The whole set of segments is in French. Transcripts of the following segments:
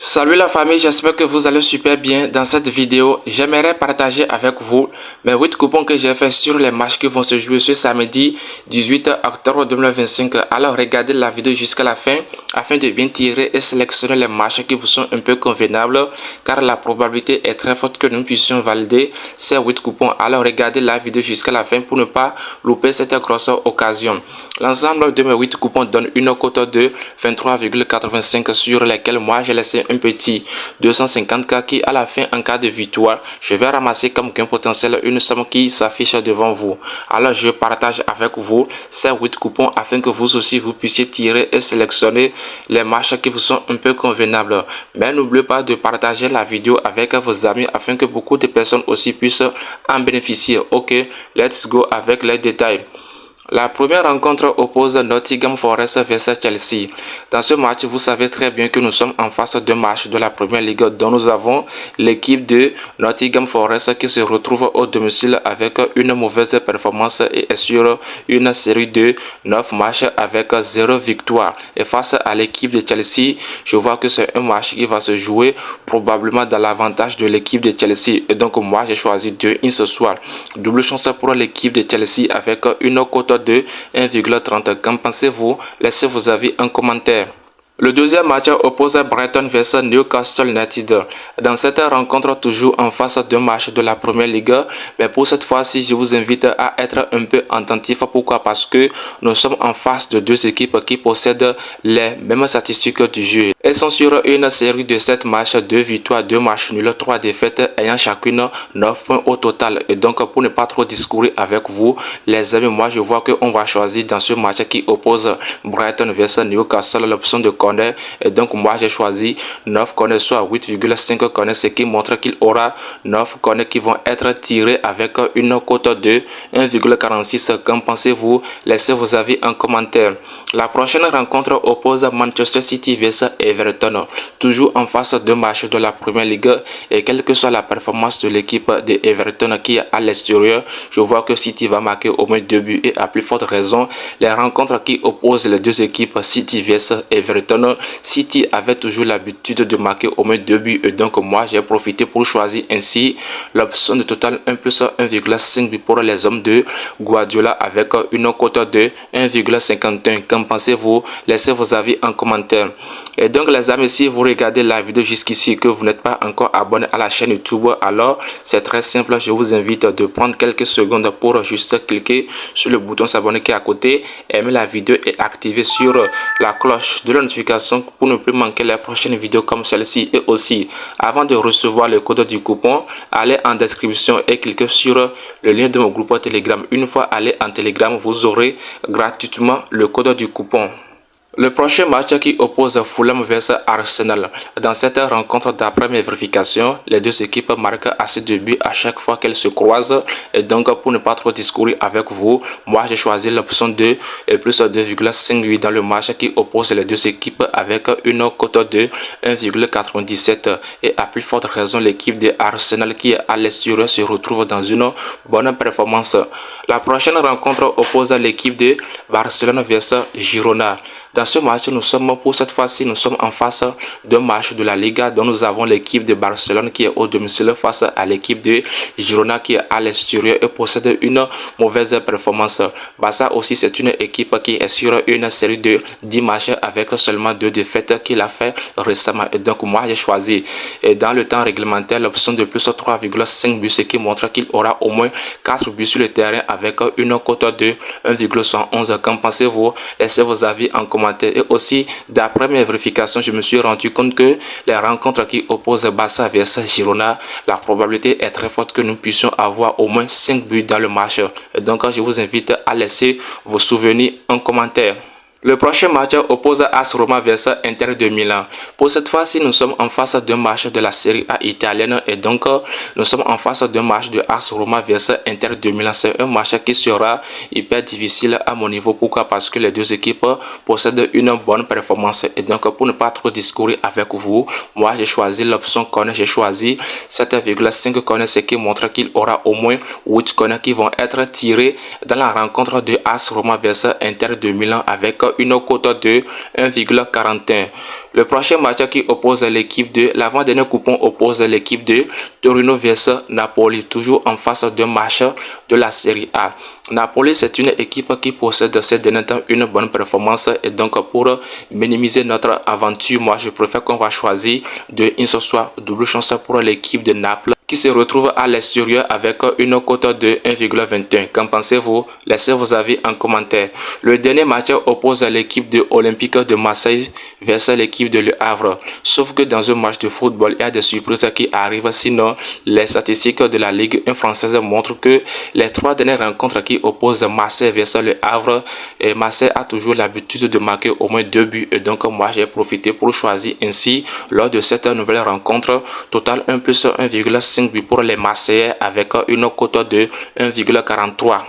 Salut la famille, j'espère que vous allez super bien. Dans cette vidéo, j'aimerais partager avec vous mes 8 coupons que j'ai fait sur les matchs qui vont se jouer ce samedi 18 octobre 2025. Alors regardez la vidéo jusqu'à la fin afin de bien tirer et sélectionner les matchs qui vous sont un peu convenables car la probabilité est très forte que nous puissions valider ces 8 coupons. Alors regardez la vidéo jusqu'à la fin pour ne pas louper cette grosse occasion. L'ensemble de mes 8 coupons donne une cote de 23,85 sur lesquels moi j'ai laissé un petit 250K qui à la fin en cas de victoire je vais ramasser comme gain potentiel une somme qui s'affiche devant vous. Alors je partage avec vous ces 8 coupons afin que vous aussi vous puissiez tirer et sélectionner les matchs qui vous sont un peu convenables. Mais n'oubliez pas de partager la vidéo avec vos amis afin que beaucoup de personnes aussi puissent en bénéficier. Ok, let's go avec les détails. La première rencontre oppose Nottingham Forest vs Chelsea. Dans ce match, vous savez très bien que nous sommes en face d'un match de la Première Ligue dont nous avons l'équipe de Nottingham Forest qui se retrouve au domicile avec une mauvaise performance et est sur une série de 9 matchs avec 0 victoire. Et face à l'équipe de Chelsea, je vois que c'est un match qui va se jouer probablement dans l'avantage de l'équipe de Chelsea. Et donc moi, j'ai choisi 2-1 ce soir. Double chance pour l'équipe de Chelsea avec une cote de 1,30. Qu'en pensez-vous? Laissez vos avis en commentaire. Le deuxième match oppose Brighton vs Newcastle United. Dans cette rencontre, toujours en face d'un match de la Première Ligue, mais pour cette fois-ci, je vous invite à être un peu attentif. Pourquoi? Parce que nous sommes en face de deux équipes qui possèdent les mêmes statistiques du jeu. Elles sont sur une série de 7 matchs, 2 victoires, 2 matchs nuls, 3 défaites, ayant chacune 9 points au total. Et donc, pour ne pas trop discourir avec vous, les amis, moi je vois qu'on va choisir dans ce match qui oppose Brighton vs Newcastle l'option de corner. Et donc moi j'ai choisi 9 corners, soit 8,5 corners, ce qui montre qu'il aura 9 corners qui vont être tirés avec une cote de 1,46. Qu'en pensez-vous? Laissez vos avis en commentaire. La prochaine rencontre oppose Manchester City vs Everton, toujours en face de match de la Première Ligue, et quelle que soit la performance de l'équipe de Everton qui est à l'extérieur, je vois que City va marquer au moins 2 buts et à plus forte raison, les rencontres qui opposent les deux équipes City vs Everton, City avait toujours l'habitude de marquer au moins 2 buts et donc moi j'ai profité pour choisir ainsi l'option de total 1 plus 1,5 buts pour les hommes de Guardiola avec une cote de 1,51. Qu'en pensez-vous? Laissez vos avis en commentaire. Et donc les amis, si vous regardez la vidéo jusqu'ici et que vous n'êtes pas encore abonné à la chaîne YouTube, alors c'est très simple, je vous invite de prendre quelques secondes pour juste cliquer sur le bouton s'abonner qui est à côté, aimer la vidéo et activer sur la cloche de la notification pour ne plus manquer les prochaines vidéos comme celle-ci. Et aussi, avant de recevoir le code du coupon, allez en description et cliquez sur le lien de mon groupe Telegram. Une fois allé en Telegram, vous aurez gratuitement le code du coupon. Le prochain match qui oppose Fulham vs Arsenal. Dans cette rencontre, d'après mes vérifications, les deux équipes marquent assez de buts à chaque fois qu'elles se croisent. Et donc, pour ne pas trop discourir avec vous, moi j'ai choisi l'option 2 et plus 2,58 dans le match qui oppose les deux équipes avec une cote de 1,97. Et à plus forte raison, l'équipe de Arsenal qui est à l'extérieur se retrouve dans une bonne performance. La prochaine rencontre oppose l'équipe de Barcelone vs Girona. Dans ce match, pour cette fois-ci, nous sommes en face d'un match de la Liga dont nous avons l'équipe de Barcelone qui est au domicile face à l'équipe de Girona qui est à l'extérieur et possède une mauvaise performance. Barça aussi, c'est une équipe qui est sur une série de 10 matchs avec seulement 2 défaites qu'il a fait récemment. Et donc, moi, j'ai choisi dans le temps réglementaire l'option de plus 3,5 buts, ce qui montre qu'il aura au moins 4 buts sur le terrain avec une cote de 1,111. Qu'en pensez-vous? Laissez vos avis en commentaire. Et aussi, d'après mes vérifications, je me suis rendu compte que les rencontres qui opposent Barça vs Girona, la probabilité est très forte que nous puissions avoir au moins 5 buts dans le match. Et donc, je vous invite à laisser vos souvenirs en commentaire. Le prochain match oppose AS Roma vs Inter de Milan. Pour cette fois-ci, nous sommes en face d'un match de la Série A italienne et donc nous sommes en face d'un match de AS Roma vs Inter de Milan. C'est un match qui sera hyper difficile à mon niveau. Pourquoi? Parce que les deux équipes possèdent une bonne performance et donc pour ne pas trop discourir avec vous, moi j'ai choisi l'option corner. J'ai choisi 7,5 corner, ce qui montre qu'il aura au moins 8 corners qui vont être tirés dans la rencontre de AS Roma vs Inter de Milan avec une cote de 1,41. Le prochain match qui oppose l'équipe de l'avant-dernier coupon oppose l'équipe de Torino vs Napoli, toujours en face d'un match de la Série A. Napoli, c'est une équipe qui possède ces derniers temps une bonne performance et donc pour minimiser notre aventure, moi je préfère qu'on va choisir de une soit double chance pour l'équipe de Naples qui se retrouve à l'extérieur avec une cote de 1,21. Qu'en pensez-vous? Laissez vos avis en commentaire. Le dernier match oppose l'équipe de Olympique de Marseille vers l'équipe de Le Havre. Sauf que dans un match de football, il y a des surprises qui arrivent. Sinon, les statistiques de la Ligue 1 française montrent que les 3 dernières rencontres qui opposent Marseille vers Le Havre, et Marseille a toujours l'habitude de marquer au moins 2 buts. Et donc, moi, j'ai profité pour choisir ainsi, lors de cette nouvelle rencontre, total 1 plus 1,5 buts pour les Marseillais avec une cote de 1,43.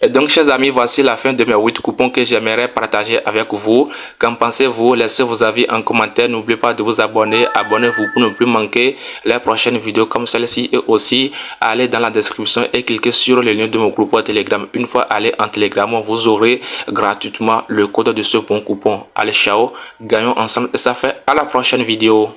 Et donc, chers amis, voici la fin de mes 8 coupons que j'aimerais partager avec vous. Qu'en pensez-vous? Laissez vos avis en commentaire. N'oubliez pas de vous abonner. Abonnez-vous pour ne plus manquer les prochaines vidéos comme celle-ci. Et aussi, allez dans la description et cliquez sur le lien de mon groupe Telegram. Une fois allé en Telegram, vous aurez gratuitement le code de ce bon coupon. Allez, ciao. Gagnons ensemble et ça fait à la prochaine vidéo.